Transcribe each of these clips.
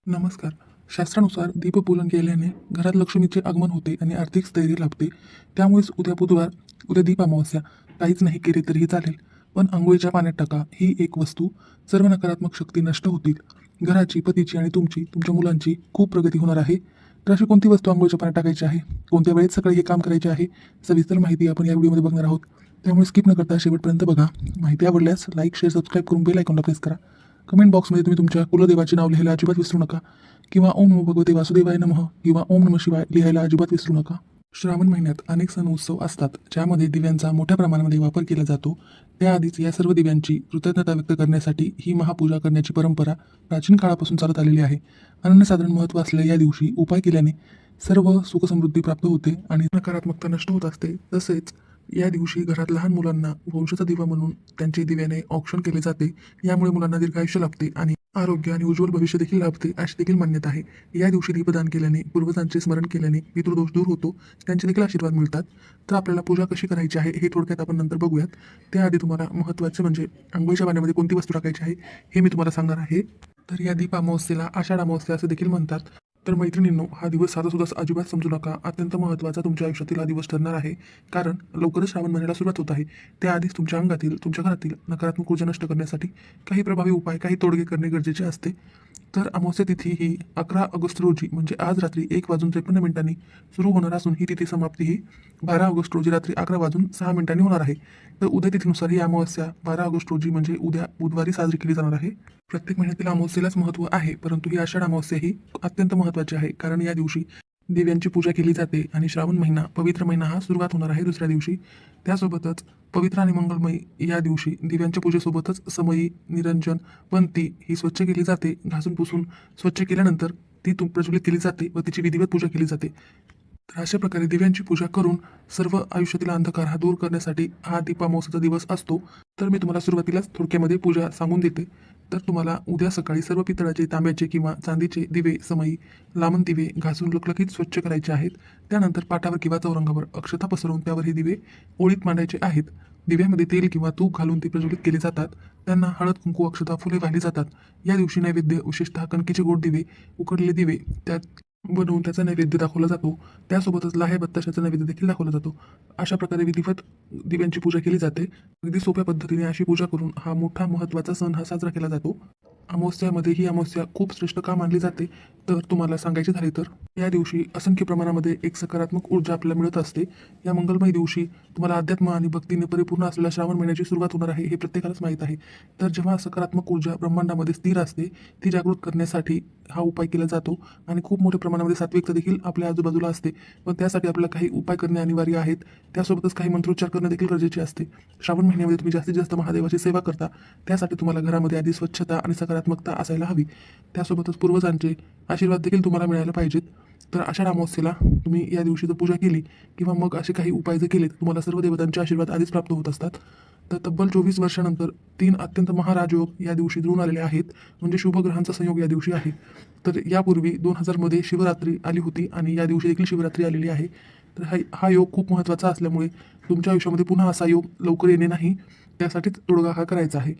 नमस्कार. शास्त्रानुसार दीपपूजन केल्याने घरात लक्ष्मीचे आगमन होते आणि आर्थिक स्थैर्य लाभते. त्यामुळेच उद्या बुधवार, उद्या दीप अमावस्या. काहीच नाही केले तरीही चालेल, पण अंघोळीच्या पाण्यात टाका ही एक वस्तू. सर्व नकारात्मक शक्ती नष्ट होतील. घराची, पतीची आणि तुमची, तुमच्या मुलांची खूप प्रगती होणार आहे. तर अशी कोणती वस्तू अंघोळीच्या पाण्यात टाकायची आहे, कोणत्या वेळेत सकाळी हे काम करायचे आहे, सविस्तर माहिती आपण या व्हिडिओमध्ये बघणार आहोत. त्यामुळे स्किप न करता शेवटपर्यंत बघा. माहिती आवडल्यास लाईक, शेअर, सबस्क्राईब करून बेल आयकॉनला प्रेस करा. कमेंट बॉक्समध्ये तुम्ही तुमच्या कुलदेवाचे नाव लिहायला अजिबात विसरू नका, किंवा ओम नमो भगवते वासुदेवाय नमः किंवा ओम नमः शिवाय लिहायला अजिबात विसरू नका. श्रावण महिन्यात अनेक सण उत्सव असतात, ज्यामध्ये दिव्यांचा मोठ्या प्रमाणामध्ये वापर केला जातो. त्याआधीच या सर्व दिव्यांची कृतज्ञता व्यक्त करण्यासाठी ही महापूजा करण्याची परंपरा प्राचीन काळापासून चालत आलेली आहे. अनन्यसाधारण महत्त्व असलेल्या या दिवशी उपाय केल्याने सर्व सुखसमृद्धी प्राप्त होते आणि नकारात्मकता नष्ट होत असते. तसेच या दिवशी घरात लहान मुलांना वंशाचा दिवा म्हणून त्यांचे दिव्याने औक्षण केले जाते. यामुळे मुलांना दीर्घायुष्य लाभते आणि आरोग्य आणि उज्ज्वल भविष्य देखील लाभते, अशी देखील मान्यता आहे. या दिवशी दीपदान केल्याने, पूर्वजांचे स्मरण केल्याने पितृदोष दूर होतो, त्यांचे देखील आशीर्वाद मिळतात. तर आपल्याला पूजा कशी करायची आहे हे थोडक्यात आपण नंतर बघूयात. त्याआधी तुम्हाला महत्त्वाचे म्हणजे अंघोळीच्या पाण्यामध्ये कोणती वस्तू टाकायची आहे हे मी तुम्हाला सांगणार आहे. तर या दीप अमावस्येला आषाढ अमावस्या असं देखील म्हणतात. तर मैत्रिणींनो, हा दिवस साधा सुद्धा अजिबात समजू नका. अत्यंत महत्त्वाचा तुमच्या आयुष्यातील हा दिवस ठरणार आहे. कारण लवकरच श्रावण महिन्याला सुरुवात होत आहे. त्याआधीच तुमच्या अंगातील, तुमच्या घरातील नकारात्मक ऊर्जा नष्ट करण्यासाठी काही प्रभावी उपाय, काही तोडगे करणे गरजेचे असते. तर अमावस्या तिथी ही 11 ऑगस्ट रोजी म्हणजे आज रात्री 1:53 सुरू होणार असून ही तिथी समाप्ती ही 12 ऑगस्ट रोजी रात्री 11:06 होणार आहे. तर उद्या तिथीनुसार ही अमावस्या 12 ऑगस्ट रोजी म्हणजे उद्या बुधवारी साजरी केली जाणार आहे. प्रत्येक महिन्यातील अमावस्येलाच महत्त्व आहे, परंतु ही आषाढ अमावस्या ही अत्यंत महत्त्वाची आहे. कारण या दिवशी देव्यांची पूजा केली जाते आणि श्रावण महिना, पवित्र महिना हा सुरुवात होणार आहे दुसऱ्या दिवशी. त्यासोबतच पवित्र आणि मंगलमयी या दिवशी दिव्यांच्या पूजेसोबतच समयी, निरंजन, पंथी ही स्वच्छ केली जाते. घासून पुसून स्वच्छ केल्यानंतर ती प्रज्वलित केली जाते व तिची विधिवत पूजा केली जाते. तर अशा प्रकारे दिव्यांची पूजा करून सर्व आयुष्यातील अंधकार हा दूर करण्यासाठी हा दीपामावसाचा दिवस असतो. तर मी तुम्हाला सुरुवातीलाच थोडक्यामध्ये पूजा सांगून देते. तर तुम्हाला उद्या सकाळी सर्व पितळाचे, तांब्याचे किंवा चांदीचे दिवे, समई, लांबण दिवे घासून लखलखीत स्वच्छ करायचे आहेत. त्यानंतर पाटावर किंवा चौरंगावर अक्षता पसरवून त्यावर हे दिवे ओळीत मांडायचे आहेत. दिव्यामध्ये तेल किंवा तूप घालून ते प्रज्वलित केले जातात. त्यांना हळद, कुंकू, अक्षता, फुले वाहिली जातात. या दिवशी नैवेद्य, विशेषतः कणकेचे गोड दिवे, उकडलेले दिवे त्यात बनवून त्याचा नैवेद्य दाखवला जातो. त्यासोबतच लाह्या बत्ताशाचा नैवेद्य देखील दाखवला जातो. अशा प्रकारे विधिवत दिव्यांची पूजा केली जाते. अगदी सोप्या पद्धतीने अशी पूजा करून हा मोठा महत्त्वाचा सण हा साजरा केला जातो. अमावस्यामध्ये ही अमावस्या खूप श्रेष्ठ का मानली जाते, तर तुम्हाला सांगायचे झाले तर या दिवशी असंख्य प्रमाणामध्ये एक सकारात्मक ऊर्जा आपल्याला मिळत असते. या मंगलमय दिवशी तुम्हाला अध्यात्म आणि भक्तीने परिपूर्ण असलेल्या श्रावण महिन्याची सुरुवात होणार आहे हे प्रत्येकालाच माहीत आहे. तर जेव्हा सकारात्मक ऊर्जा ब्रह्मांडामध्ये स्थिर असते, ती जागृत करण्यासाठी हा उपाय केला जातो. आणि खूप मोठ्या प्रमाणामध्ये सात्विकता देखील आपल्या आजूबाजूला असते. पण त्यासाठी आपल्याला काही उपाय करणे अनिवार्य आहेत. त्यासोबतच काही मंत्रोच्चार करणे देखील गरजेचे असते. श्रावण महिन्यामध्ये तुम्ही जास्तीत जास्त महादेवाची सेवा करता, त्यासाठी तुम्हाला घरामध्ये आधी स्वच्छता आणि सकारात्मकता असायला हवी. त्यासोबतच पूर्वजांचे आशीर्वाद देखील तुम्हाला मिळायला पाहिजेत. तर आषाढ अमावस्येला तुम्ही या दिवशी जर पूजा केली किंवा मग असे काही उपाय जर केले, तर तुम्हाला सर्व देवतांचे आशीर्वाद आधीच प्राप्त होत असतात. तर तब्बल 24 वर्षानंतर 3 अत्यंत महाराजयोग या दिवशी जुळून आलेले आहेत. म्हणजे शुभ ग्रहांचा संयोग या दिवशी आहे. तर यापूर्वी 2000 मध्ये शिवरात्री आली होती आणि या दिवशी देखील शिवरात्री आलेली आहे. तर हा योग खूप महत्त्वाचा असल्यामुळे तुमच्या आयुष्यामध्ये पुन्हा असा योग लवकर येणे नाही, त्यासाठीच तोडगा हा करायचा आहे.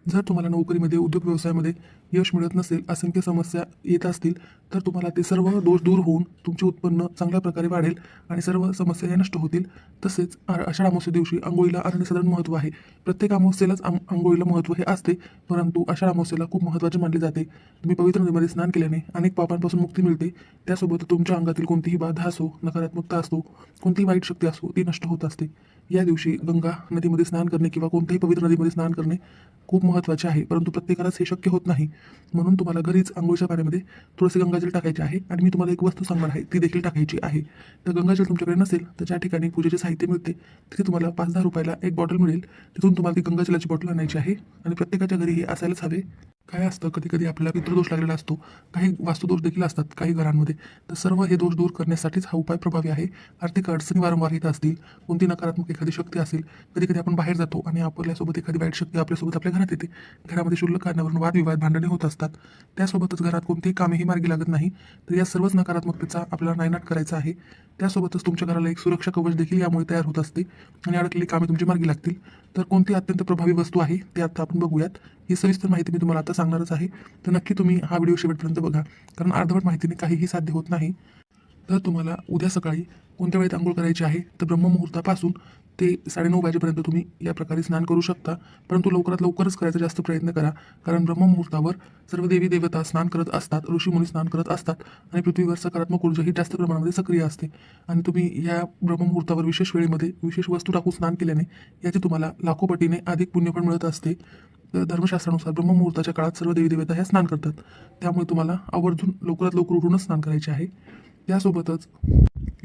जर तुम्हाला नोकरीमध्ये, उद्योग व्यवसायामध्ये यश मिळत नसेल, असंख्य समस्या येत असतील, तर तुम्हाला ते सर्व दोष दूर होऊन तुमचे उत्पन्न चांगल्या प्रकारे वाढेल आणि सर्व समस्या या नष्ट होतील. तसेच आषाढ अमावस्ये दिवशी अंघोळीला अनन्यसाधारण महत्त्व आहे. प्रत्येक अमावस्येलाच अंघोळीला महत्त्व हे असते, परंतु आषाढ अमावस्येला खूप महत्त्वाचे मानले जाते. तुम्ही पवित्र नदीमध्ये स्नान केल्याने अनेक पापांपासून मुक्ती मिळते. त्यासोबत तुमच्या अंगातील कोणतीही बाधा असो, नकारात्मकता असो, कोणतीही वाईट शक्ती असो, ती नष्ट होत असते. या दिवशी गंगा नदीमध्ये स्नान करणे किंवा कोणत्याही पवित्र नदीमध्ये स्नान करणे खूप महत्त्वाचे आहे, परंतु प्रत्येकालाच हे शक्य होत नाही. म्हणून तुम्हाला घरीच अंघोळीच्या पाण्यामध्ये थोडेसे गंगाजल टाकायचे आहे आणि मी तुम्हाला एक वस्तू सांगणार आहे, ती देखील टाकायची आहे. तर गंगाजल तुमच्याकडे नसेल तर ज्या ठिकाणी पूजेचे साहित्य मिळते तिथे तुम्हाला 5-10 रुपयाला एक बॉटल मिळेल. तिथून तुम्हाला ती गंगाजलाची बॉटल आणायची आहे आणि प्रत्येकाच्या घरी हे असायलाच हवे. काय असतं, कधी कधी आपल्याला पितृदोष लागलेला असतो, काही वास्तुदोष देखील असतात काही घरांमध्ये. तर सर्व हे दोष दूर करण्यासाठीच हा उपाय प्रभावी आहे. आर्थिक अडचणी वारंवार येत असतील, कोणती नकारात्मक एखादी शक्ती असेल, कधी कधी आपण बाहेर जातो आणि आपल्यासोबत एखादी वाईट शक्ती आपल्यासोबत आपल्या घरात येते. घरामध्ये क्षुल्लक कारणावरून वादविवाद, भांडणे होत असतात. त्यासोबतच घरात कोणतेही कामेही मार्गी लागत नाही. तर या सर्वच नकारात्मकतेचा आपल्याला नायनाट करायचा आहे. त्यासोबतच तुमच्या घराला एक सुरक्षा कवच देखील यामुळे तयार होत असते आणि अडकलेली कामे तुमची मार्गी लागतील. तर कोणती अत्यंत प्रभावी वस्तू आहे ते आता आपण बघूयात. ही सविस्तर माहिती मी तुम्हाला आता सांगणारच आहे. तर नक्की तुम्ही हा व्हिडिओ शेवटपर्यंत बघा, कारण अर्धवट माहितीने काहीही साध्य होत नाही. तर तुम्हाला उद्या सकाळी कोणत्या वेळेत अंघोळ करायची आहे, तर ब्रह्ममुहूर्तापासून ते 9:30 वाजेपर्यंत तुम्ही या प्रकारे स्नान करू शकता. परंतु लवकरात लवकरच करायचा जास्त प्रयत्न करा, कारण ब्रह्ममुहूर्तावर सर्व देवी देवता स्नान करत असतात, ऋषीमुनी स्नान करत असतात आणि पृथ्वीवर सकारात्मक ऊर्जा ही जास्त प्रमाणामध्ये सक्रिय असते. आणि तुम्ही या ब्रह्ममुहूर्तावर विशेष वेळेमध्ये विशेष वस्तू टाकून स्नान केल्याने याचे तुम्हाला लाखो पटीने अधिक पुण्यफळ मिळत असते. तर धर्मशास्त्रानुसार ब्रह्ममुहूर्ताच्या काळात सर्व देवी देवता ह्या स्नान करतात. त्यामुळे तुम्हाला आवर्जून लवकरात लवकर उठूनच स्नान करायचे आहे. त्यासोबतच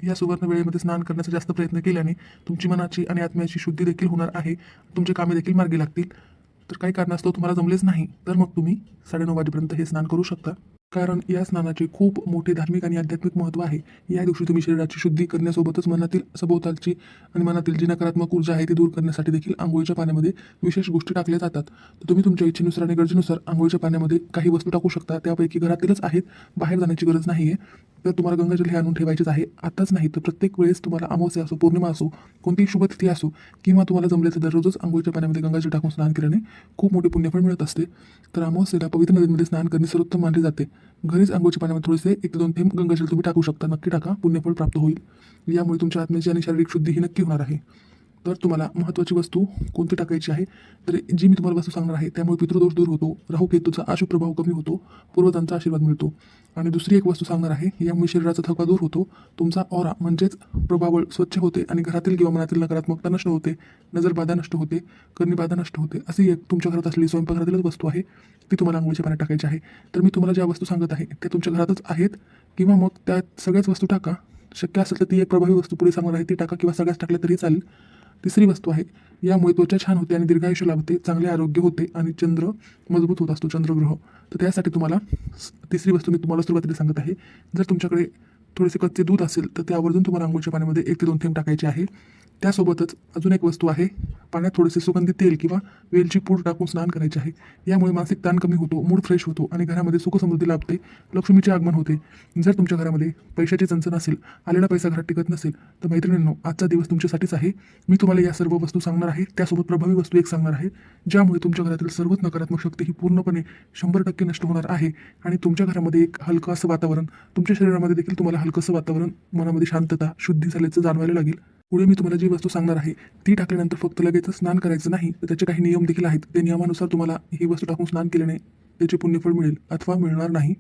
या सुवर्ण वेळेमध्ये स्नान करण्याचा जास्त प्रयत्न केल्याने तुमची मनाची आणि आत्म्याची शुद्धी देखील होणार आहे. तुमचे कामे देखील मार्गी लागतील. तर काही कारणास्तव तुम्हाला जमलेच नाही, तर मग तुम्ही 9:30 वाजेपर्यंत हे स्नान करू शकता. कारण या स्नानाचे खूप मोठे धार्मिक आणि आध्यात्मिक महत्त्व आहे. या दिवशी तुम्ही शरीराची शुद्धी करण्यासोबतच मनातील सभोवतालची आणि मनातील जी नकारात्मक ऊर्जा आहे ती दूर करण्यासाठी देखील आंघोळीच्या पाण्यामध्ये विशेष गोष्टी टाकल्या जातात. तर तुम्ही तुमच्या इच्छेनुसार आणि गरजेनुसार आंघोळीच्या पाण्यामध्ये काही वस्तू टाकू शकता. त्यापैकी घरातीलच आहेत, बाहेर जाण्याची गरज नाही आहे. तर तुम्हाला गंगाजल हे आणून ठेवायचेच आहे. आताच नाही तर प्रत्येक वेळेस तुम्हाला अमावस्या असो, पौर्णिमा असो, कोणतीही शुभतिथी असो किंवा तुम्हाला जमले तर दररोजच आंघोळीच्या पाण्यामध्ये गंगाजल टाकून स्नान केल्याने खूप मोठे पुण्यफळ मिळत असते. तर अमावस्येला पवित्र नदीमध्ये स्नान करणे सर्वोत्तम मानले जाते. घरीच आंघोळीच्या पाण्यामध्ये थोडेसे 1 ते 2 थेंब गंगाजल तुम्ही टाकू शकता. नक्की टाका, पुण्यफळ प्राप्त होईल. यामुळे तुमच्या आत्म्याची आणि शारीरिक शुद्धी ही नक्की होणार आहे. तर तुम्हाला महत्त्वाची वस्तू कोणती टाकायची आहे, तर जी मी तुम्हाला वस्तू सांगणार आहे त्यामुळे पितृदोष दूर होतो, राहूकेतूचा अशुभ प्रभाव कमी होतो, पूर्वजांचा आशीर्वाद मिळतो. आणि दुसरी एक वस्तू सांगणार आहे, यामुळे शरीराचा थकवा दूर होतो, तुमचा ऑरा म्हणजेच प्रभावळ स्वच्छ होते आणि घरातील किंवा मनातील नकारात्मकता नष्ट होते, नजरबाधा नष्ट होते, कर्णीबाधा नष्ट होते. अशी एक तुमच्या घरात असलेली स्वयंपाकघरातीलच वस्तू आहे, ती तुम्हाला आंघोळीच्या पाण्यात टाकायची आहे. तर मी तुम्हाला ज्या वस्तू सांगत आहे त्या तुमच्या घरातच आहेत किंवा मग त्यात सगळ्याच वस्तू टाका. शक्य असेल तर ती एक प्रभावी वस्तू पुढे सांगणार आहे ती टाका किंवा सगळ्याच टाकल्या तरी चालेल. तिसरी वस्तू आहे, यामुळे त्वचा छान होते आणि दीर्घायुष्य लाभते, चांगले आरोग्य होते आणि चंद्र मजबूत होत असतो, चंद्रग्रह. तर त्यासाठी तुम्हाला तिसरी वस्तू मी तुम्हाला सुरुवातीला सांगत आहे. जर तुमच्याकडे थोडेसे कच्चे दूध असेल तर ते आवर्जून तुम्हाला आंघोळीच्या पाण्यामध्ये 1 ते 2 थेंब टाकायचे आहे. त्यासोबतच अजून एक वस्तू आहे, पाण्यात थोडेसे सुगंधित तेल किंवा वेलची पूड टाकून स्नान करायचे आहे. यामुळे मानसिक ताण कमी होतो, मूड फ्रेश होतो आणि घरामध्ये सुखसमृद्धी लाभते, लक्ष्मीचे आगमन होते. जर तुमच्या घरामध्ये पैशाची चणचण असेल, आलेला पैसा घरात टिकत नसेल, तर मैत्रिणींनो, आजचा दिवस तुमच्यासाठीच आहे. मी तुम्हाला या सर्व वस्तू सांगणार आहे, त्यासोबत प्रभावी वस्तू एक सांगणार आहे, ज्यामुळे तुमच्या घरातील सर्वच नकारात्मक शक्ती ही पूर्णपणे 100% नष्ट होणार आहे आणि तुमच्या घरामध्ये एक हलकं असं वातावरण, तुमच्या शरीरामध्ये देखील तुम्हाला हलकंसं वातावरण, मनामध्ये शांतता, शुद्धी झाल्याचं जाणवायला लागेल. पुढे मी तुम्हाला जी वस्तू सांगणार आहे ती टाकल्यानंतर फक्त लगेच स्नान करायचं नाही, तर त्याचे काही नियम देखील आहेत. ते नियमानुसार तुम्हाला ही वस्तू टाकून स्नान केल्याने त्याचे पुण्यफळ मिळेल अथवा मिळणार नाही.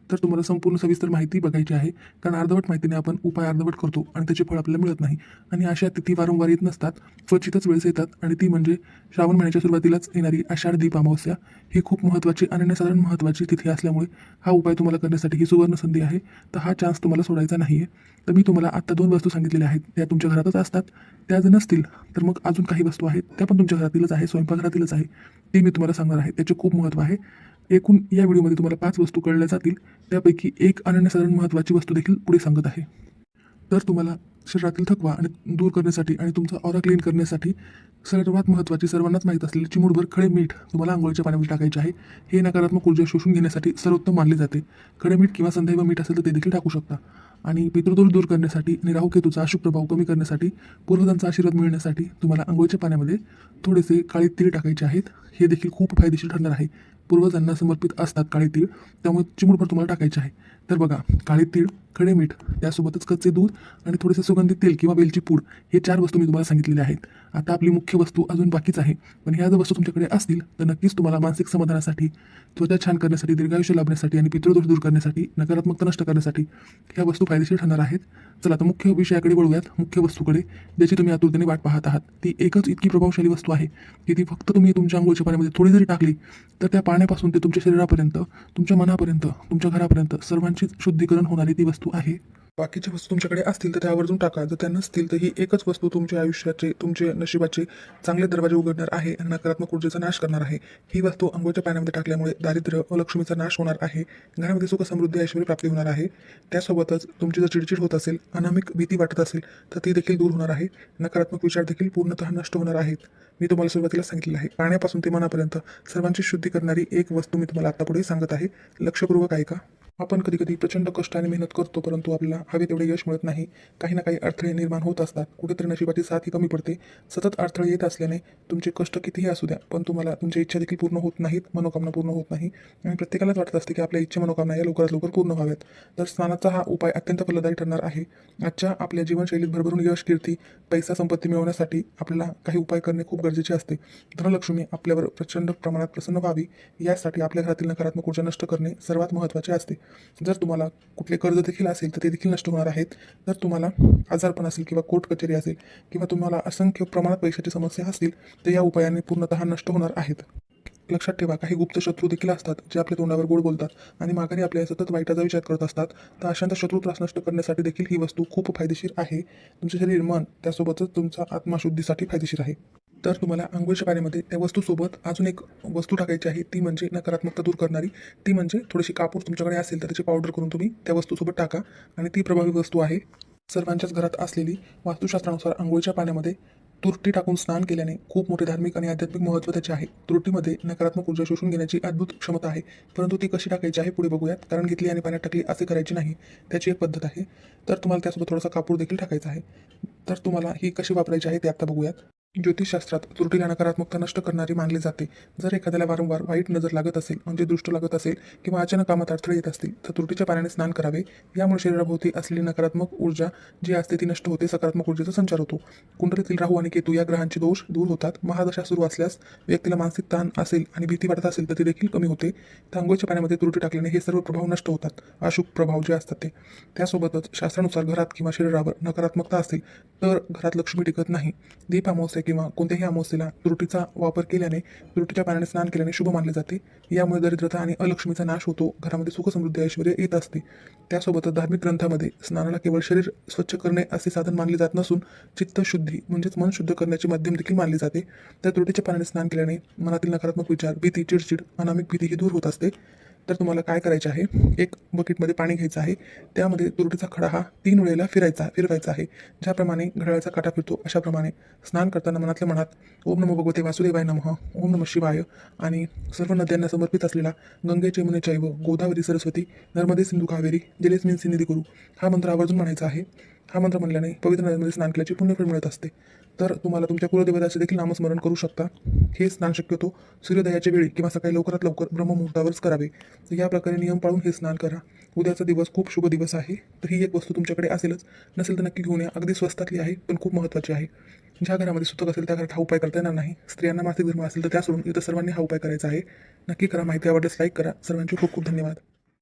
तर तुम्हाला संपूर्ण सविस्तर माहिती बघायची आहे, कारण अर्धवट माहितीने आपण उपाय अर्धवट करतो आणि त्याचे फळ आपल्याला मिळत नाही. आणि अशा तिथी वारंवार येत नसतात, क्वचितच वेळेस येतात आणि ती म्हणजे श्रावण महिन्याच्या सुरुवातीलाच येणारी आषाढ दीप अमावस्या. ही खूप महत्त्वाची, अनन्यसाधारण महत्त्वाची तिथी असल्यामुळे हा उपाय तुम्हाला करण्यासाठी ही सुवर्ण संधी आहे. तर हा चान्स तुम्हाला सोडायचा नाही आहे. तर मी तुम्हाला आत्ता 2 वस्तू सांगितलेल्या आहेत, त्या तुमच्या घरातच असतात. त्या जर नसतील तर मग अजून काही वस्तू आहेत, त्या पण तुमच्या घरातीलच आहे, स्वयंपाकघरातीलच आहे, ते मी तुम्हाला सांगणार आहे. त्याचे खूप महत्त्व आहे. एकूण या व्हिडिओमध्ये तुम्हाला 5 वस्तू कळल्या जातील, त्यापैकी एक अनन्यसाधारण महत्त्वाची वस्तू देखील पुढे सांगत आहे. तर तुम्हाला शरीरातील थकवा आणि दूर करण्यासाठी आणि तुमचा ऑरा क्लीन करण्यासाठी सर्वात महत्त्वाची, सर्वांनाच माहीत असलेली चिमूटभर खडे मीठ तुम्हाला आंघोळीच्या पाण्यामध्ये टाकायचे आहे. हे नकारात्मक ऊर्जा शोषून घेण्यासाठी सर्वोत्तम मानले जाते. खडे मीठ किंवा संदैव मीठ असेल तर ते देखील टाकू शकता. आणि पितृदोष दूर करण्यासाठी आणि राहूकेतूचा अशुभ प्रभाव कमी करण्यासाठी, पूर्वजांचा आशीर्वाद मिळण्यासाठी तुम्हाला आंघोळीच्या पाण्यामध्ये थोडेसे काळे तीळ टाकायचे आहेत. हे देखील खूप फायदेशीर ठरणार आहे. पूर्वजांना समर्पित असतात काळे तीळ, त्यामुळे चिमूटभर तुम्हाला टाकायचे आहे. तर बघा, काळे तीळ, खडे मीठ, त्यासोबतच कच्चे दूध आणि थोडेसे सुगंधित तेल किंवा वेलची पूड, हे 4 वस्तू मी तुम्हाला सांगितलेल्या आहेत. आता आपली मुख्य वस्तू अजून बाकीच आहे, पण ह्या जर वस्तू तुमच्याकडे असतील तर नक्कीच तुम्हाला मानसिक समाधानासाठी, त्वचा छान करण्यासाठी, दीर्घायुष्य लाभण्यासाठी आणि पितृदोष दूर करण्यासाठी, नकारात्मकता नष्ट करण्यासाठी ह्या वस्तू फायदेशीर ठरणार आहेत. चला आता मुख्य विषयाकडे वळूयात, मुख्य वस्तूकडे, ज्याची तुम्ही आतुरतेने वाट पाहत आहात. ती एकच इतकी प्रभावशाली वस्तू आहे की ती फक्त तुम्ही तुमच्या आंघोळीच्या पाण्यामध्ये थोडी जरी टाकली तर त्या पाण्यापासून ते तुमच्या शरीरापर्यंत, तुमच्या मनापर्यंत, तुमच्या घरापर्यंत सर्वांची शुद्धीकरण होणारी ती वस्तू आहे. बाकीच्या वस्तू तुमच्याकडे असतील तर त्या आवर्जून टाका. जर त्या नसतील तर ही एकच वस्तू तुमच्या आयुष्याचे, तुमचे नशिबाचे चांगले दरवाजे उघडणार आहे आणि नकारात्मक ऊर्जेचा नाश करणार आहे. ही वस्तू अंघोळीच्या पाण्यामध्ये टाकल्यामुळे दारिद्र्य व लक्ष्मीचा नाश होणार आहे. घरामध्ये सुख समृद्धी ऐश्वर्य प्राप्ती होणार आहे. त्यासोबतच तुमची जर चिडचिड होत असेल, अनामिक भीती वाटत असेल तर ती देखील दूर होणार आहे. नकारात्मक विचार देखील पूर्णतः नष्ट होणार आहेत. मी तुम्हाला सुरुवातीला सांगितलेलं आहे, पाण्यापासून ते मनापर्यंत सर्वांची शुद्धी करणारी एक वस्तू मी तुम्हाला आता पुढे सांगत आहे. लक्षपूर्वक ऐका. आपण कधी कधी प्रचंड कष्ट आणि मेहनत करतो, परंतु आपल्याला हवे तेवढे यश मिळत नाही. काही ना काही अडथळे निर्माण होत असतात. कुठेतरी नशिबाची साथ ही कमी पडते. सतत अडथळे येत असल्याने तुमचे कष्ट कितीही असू द्या, पण तुम्हाला तुमच्या इच्छा देखील पूर्ण होत नाहीत, मनोकामना पूर्ण होत नाही. आणि प्रत्येकालाच वाटत असते की आपल्या इच्छा मनोकामना या लवकरात लवकर पूर्ण व्हाव्यात. तर स्नानाचा हा उपाय अत्यंत फलदायी ठरणार आहे. आजच्या आपल्या जीवनशैलीत भरभरून यश, कीर्ती, पैसा, संपत्ती मिळवण्यासाठी आपल्याला काही उपाय करणे खूप गरजेचे असते. धनलक्ष्मी आपल्यावर प्रचंड प्रमाणात प्रसन्न व्हावी यासाठी आपल्या घरातील नकारात्मक ऊर्जा नष्ट करणे सर्वात महत्त्वाचे असते. जर तुम्हाला कुठले कर्ज देखील असेल तर ते देखील नष्ट होणार आहेत. जर तुम्हाला आजारपण असेल किंवा कोर्ट कचेरी असेल किंवा तुम्हाला असंख्य प्रमाणात पैशाची समस्या असतील तर या उपायाने पूर्णतः नष्ट होणार आहेत. लक्षात ठेवा, काही गुप्त शत्रू देखील असतात जे आपल्या तोंडावर गोड बोलतात आणि माघारी आपल्या सतत वाईटाचा विचार करत असतात. तर अशांत शत्रू त्रास नष्ट करण्यासाठी देखील ही वस्तू खूप फायदेशीर आहे. तुमचे शरीर, मन, त्यासोबतच तुमचा आत्माशुद्धीसाठी फायदेशीर आहे. तर तुम्हाला अंघोळीच्या पाण्यामध्ये त्या वस्तूसोबत अजून एक वस्तू टाकायची आहे, ती म्हणजे नकारात्मकता दूर करणारी. ती म्हणजे थोडीशी कापूर तुमच्याकडे असेल तर त्याची पावडर करून तुम्ही त्या वस्तूसोबत टाका आणि ती प्रभावी वस्तू आहे. सर्वांच्याच घरात असलेली वास्तुशास्त्रानुसार अंघोळीच्या पाण्यामध्ये तुरटी टाकून स्नान केल्याने खूप मोठे धार्मिक आणि आध्यात्मिक महत्त्व त्याचे आहे. तुरटीमध्ये नकारात्मक ऊर्जा शोषून घेण्याची अद्भुत क्षमता आहे. परंतु ती कशी टाकायची आहे पुढे बघूयात, कारण घेतली आणि पाण्यात टाकली असे करायची नाही. त्याची एक पद्धत आहे. तर तुम्हाला त्यासोबत थोडासा कापूर देखील टाकायचा आहे. तर तुम्हाला ही कशी वापरायची आहे ते आता बघूयात. ज्योतिषशास्त्रात त्रुटीला नकारात्मकता नष्ट करणारी मानली जाते. जर एखाद्याला वारंवार वाईट नजर लागत असेल, म्हणजे दृष्ट लागत असेल किंवा अचानक कामात अडथळे येत असतील तर त्रुटीच्या पाण्याने स्नान करावे. यामुळे शरीराभोवती असलेली नकारात्मक ऊर्जा जी असते ती नष्ट होते, सकारात्मक ऊर्जेचा संचार होतो. कुंडलीतील राहू आणि केतू या ग्रहांचे दोष दूर होतात. महादशा सुरू असल्यास व्यक्तीला मानसिक ताण असेल आणि भीती वाटत असेल तर ती देखील कमी होते. तर अंघोळीच्या पाण्यामध्ये त्रुटी टाकल्याने हे सर्व प्रभाव नष्ट होतात, अशुभ प्रभाव जे असतात ते. त्यासोबतच शास्त्रानुसार घरात किंवा शरीरावर नकारात्मकता असेल तर घरात लक्ष्मी टिकत नाही. दीप अमावस्या किंवा कोणत्याही अमावस्येला तुरटीचा वापर केल्याने, तुरटीच्या पाण्याने स्नान केल्याने शुभ मानले जाते. यामुळे दरिद्रता आणि अलक्ष्मीचा नाश होतो. घरामध्ये सुख, समृद्धी, ऐश्वर्य येत असते. त्यासोबतच धार्मिक ग्रंथामध्ये स्नानाला केवळ शरीर स्वच्छ करणे असे साधन मानले जात नसून चित्तशुद्धी म्हणजेच मन शुद्ध करण्याचे माध्यम देखील मानले जाते. त्या तुरटीच्या पाण्याने स्नान केल्याने मनातील नकारात्मक विचार, भीती, चिडचिड, अनामिक भीती ही दूर होत असते. तर तुम्हाला काय करायचे आहे, एक बकेटमध्ये पाणी घ्यायचं आहे. त्यामध्ये तुरटीचा खडा हा 3 वेळेला फिरवायचा आहे. ज्याप्रमाणे घड्याळाचा काटा फिरतो अशाप्रमाणे स्नान करताना मनातल्या मनात ओम नमो भगवते वासुदेवाय नमः, ओम नमः शिवाय आणि सर्व नद्यांना समर्पित असलेला गंगे यमुने चैव गोदावरी सरस्वती नर्मदे सिंधू कावेरी जलेस्मिन् सन्निधी करू हा मंत्र आवर्जून म्हणायचा आहे. हा मंत्र म्हणल्याने पवित्र नदीमध्ये स्नान केल्याचे पुण्यफळ मिळत असते. तर तुम्हाला तुमच्या कुलदेवताचे देखील नामस्मरण करू शकता. हे स्नान शक्यतो सूर्योदयाच्या वेळी किंवा सकाळी लवकरात लवकर ब्रह्ममुहूर्तावरच करावे. तर या प्रकारे नियम पाळून हे स्नान करा. उद्याचा दिवस खूप शुभ दिवस आहे. तर ही एक वस्तू तुमच्याकडे असेलच, नसेल तर नक्की घेऊन या. अगदी स्वस्तातली आहे पण खूप महत्त्वाची आहे. ज्या घरामध्ये सुतक असेल त्या घरात हा उपाय करता येणार नाही. स्त्रियांना मासिक धर्म असेल तर त्या सोडून इतर सर्वांनी हा उपाय करायचा आहे. नक्की करा. माहिती आवडल्यास लाईक करा. सर्वांचे खूप खूप धन्यवाद.